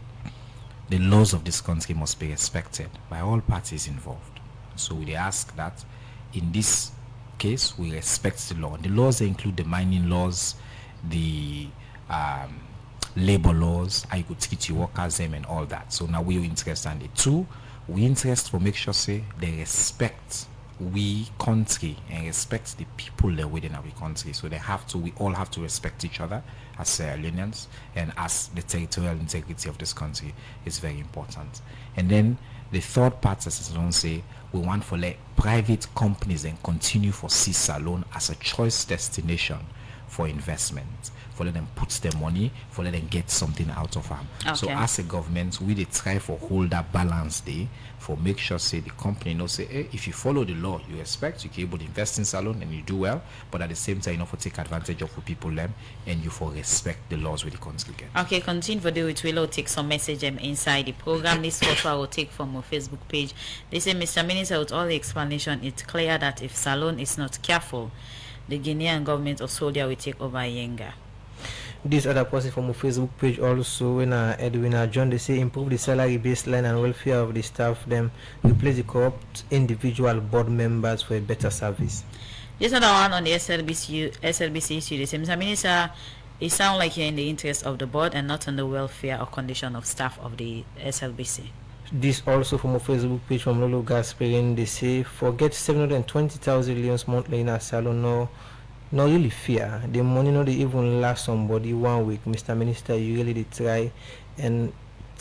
laws of this country must be respected by all parties involved. So we ask that in this case we respect the law. The laws include the mining laws, the labor laws, I could treat your workers them and all that. So now we are interested in the two. We interest for make sure say they respect we country and respect the people that within our country. So we all have to respect each other as Sierra Leoneans, and as the territorial integrity of this country is very important. And then the third part, as I don't say, we want for let private companies and continue for see Salone as a choice destination for investment, for let them put their money, for let them get something out of them. So as a government, we try for hold that balance day for make sure say the company know say hey, if you follow the law you expect you can able to invest in Salone and you do well, but at the same time you know for take advantage of people them and you for respect the laws with the country get. Okay, continue for the it will take some message inside the program. This photo I will take from our Facebook page. They say Mr. Minister, with all the explanation it's clear that if Salone is not careful, the Guinean government of Sodia will take over Yenga. This other person from our Facebook page also when Edwina John they say improve the salary baseline and welfare of the staff, them replace the corrupt individual board members for a better service. This other one on the SLBC issue, they say Mr. Minister, it sounds like you're in the interest of the board and not on the welfare or condition of staff of the SLBC. This also from a Facebook page from Lolo Gasperin, they say forget 720,000 leons monthly in a salon. No, not really fear. The money not even last somebody 1 week. Mr. Minister, you really did try and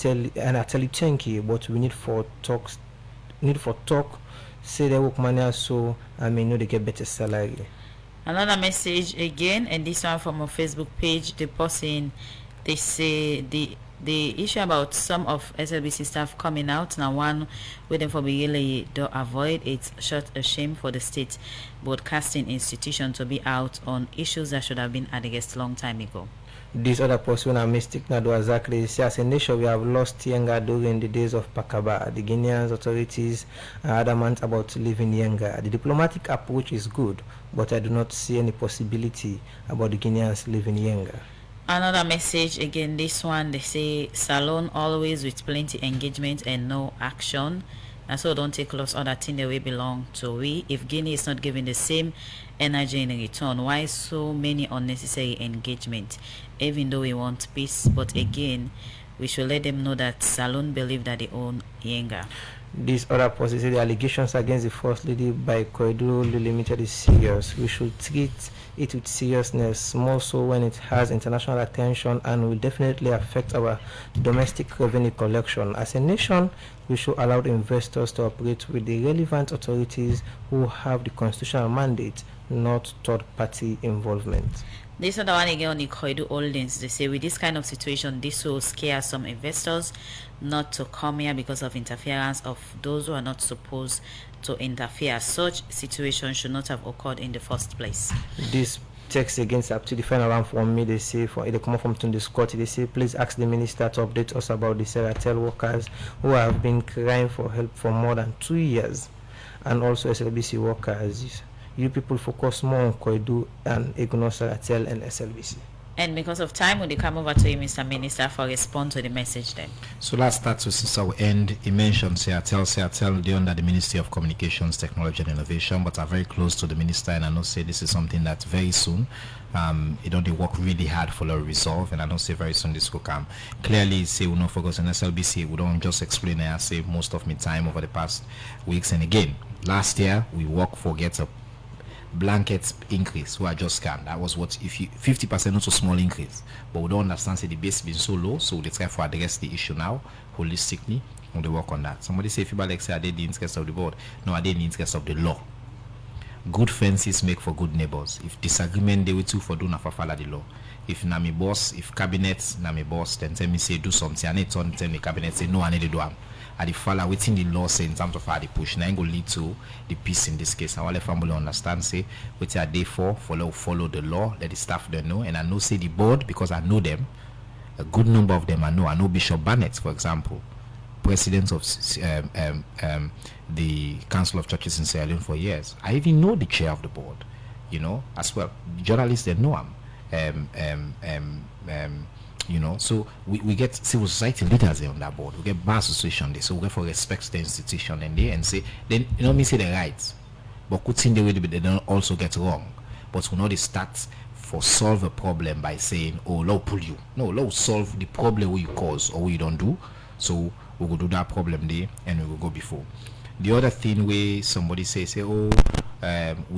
I tell you thank you, but we need for talk. Say the work money so I mean know they get better salary. Another message again, and this one from a Facebook page. The person they say the The issue about some of SLBC staff coming out now, one waiting for Biyele to avoid, it's such a shame for the state broadcasting institution to be out on issues that should have been addressed long time ago. This other person, a mystic Nadu exactly, say as a nation we have lost Yenga during the days of Pakaba. The Guinean authorities are adamant about leaving Yenga. The diplomatic approach is good, but I do not see any possibility about the Guineans leaving Yenga. Another message again, this one, they say Salon always with plenty engagement and no action. And so don't take loss other thing that we belong to we. If Guinea is not giving the same energy in return, why so many unnecessary engagement? Even though we want peace, but again, we should let them know that Salon believe that they own Yenga. This other person say the allegations against the First Lady by Koidu Limited is serious. We should treat it with seriousness, more so when it has international attention and will definitely affect our domestic revenue collection. As a nation, we should allow the investors to operate with the relevant authorities who have the constitutional mandate, not third-party involvement. This other one again on the Koidu Holdings, they say with this kind of situation, this will scare some investors not to come here because of interference of those who are not supposed to interfere. Such situation should not have occurred in the first place. This text against up to the final round from me, they say for they come up from the Scott, they say please ask the minister to update us about the Seratel workers who have been crying for help for more than 2 years, and also SLBC workers. You people focus more on Koidu and ignore Seratel and SLBC. And because of time, will they come over to you, Mr. Minister, for response to the message then? So let's start to since our end. He mentioned Seratel, they're under the Ministry of Communications, Technology and Innovation, but are very close to the minister, and I know say this is something that very soon, they work really hard for the resolve, and I don't say very soon this will come. Clearly, say we don't focus on SLBC, we don't just explain it. I say most of my time over the past weeks, and again, last year we worked for get a blanket increase who I just scanned. That was what if you 50% not a small increase, but we don't understand say the base being so low, so they try to address the issue now holistically and they work on that. Somebody say if you like say are they the interest of the board? No, are they the interest of the law? Good fences make for good neighbors. If disagreement they will too for do not follow the law. If na me boss, if cabinet na me boss, then tell me say do something, and it turn tell me cabinet say no I need to do am. At the follow within the law say in terms of how they push, now go lead to the peace in this case. And all the family understand say what are they for, follow the law, let the staff they know. And I know say the board, because I know them, a good number of them I know Bishop Barnett, for example, president of the Council of Churches in Sierra Leone for years. I even know the chair of the board, as well. Journalists they know him. So we get civil society leaders there on that board. We get bar association there, so we therefore respect the institution and say then me say the rights, but could think the way they don't also get wrong. But we know they start for solve a problem by saying, oh, law pull you. No, law solve the problem where you cause or what you don't do. So we will do that problem there and we will go before. The other thing where somebody say, we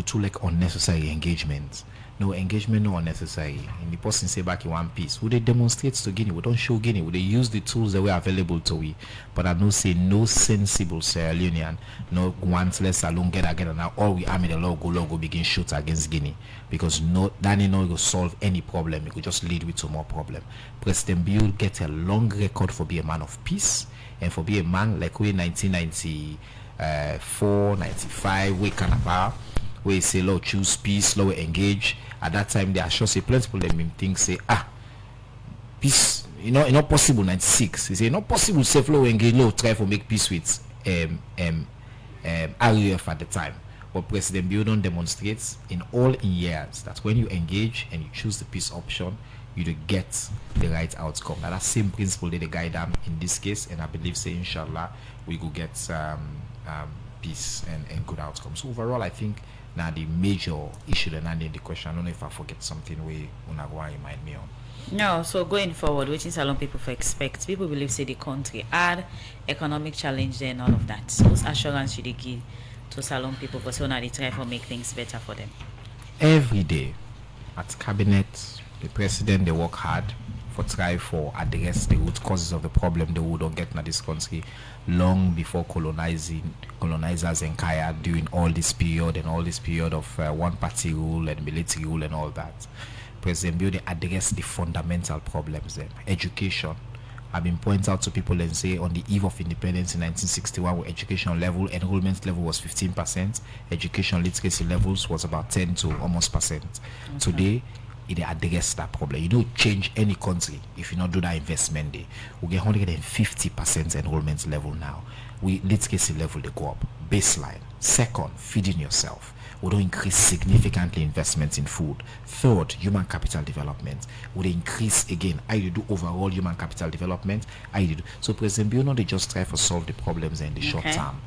too like unnecessary engagement. No engagement, no unnecessary. And the person say back in one piece, would they demonstrate to Guinea? We don't show Guinea. Would they use the tools that were available to we? But I know say no sensible Sierra Leonean, no once let's alone get again now all we army the logo begin shoot against Guinea. Because that ain't not will solve any problem. It could just lead with to more problem. President Bill get a long record for being a man of peace and for being a man like we 1994, 95, we kind of power. We say low choose peace, low engage. At that time they are sure say plenty people them think say peace, it's not possible 96. They say not possible safe low engage, low try to make peace with RUF at the time. But President Bildon demonstrates in years that when you engage and you choose the peace option, you do get the right outcome. Now that same principle they guide them in this case, and I believe say inshallah we go get peace and good outcomes. So overall I think now the major issue and ending the question, I don't know if I forget something we Unagwa remind me on. No, so going forward, which is a lot of people for expect. People believe say the country had economic challenge there and all of that. So what's assurance should they give to Salon people for so now they try to make things better for them? Every day at cabinet, the president they work hard for try for address the root causes of the problem they would not get in this country long before colonizers encounter during all this period of one party rule and military rule and all that. President Bill they address the fundamental problems then. Education, I've been pointing out to people and say on the eve of independence in 1961, where education level, enrollment level was 15%, education literacy levels was about 10 to almost percent. Okay. Today, it address that problem. You don't change any country if you not do that investment there. We get 150% enrollment level now. We literacy level they go up. Baseline. Second, feeding yourself. We don't increase significantly investments in food. Third, human capital development. We increase again. I do overall human capital development. So President Biono, they just try to solve the problems in the short term.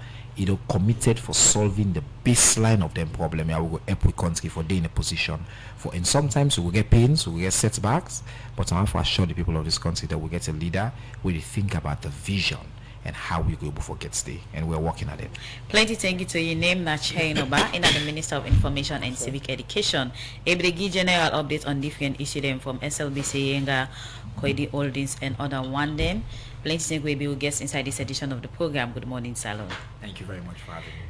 Committed for solving the baseline of them problem. I will go help with country for they in a position for, and sometimes we will get pains, we will get setbacks, but I want to assure the people of this country that we get a leader where they think about the vision and how we go able to get stay, and we're working at it. Plenty thank you to you. Name na Chernor in the Minister of Information and Civic Education. Ebregi general update on different issues them from SLBC, Yenga, Koidu Holdings, and other one them. Plenty thank you. We will guest inside this edition of the program. Good morning, Salon. Thank you very much for having me.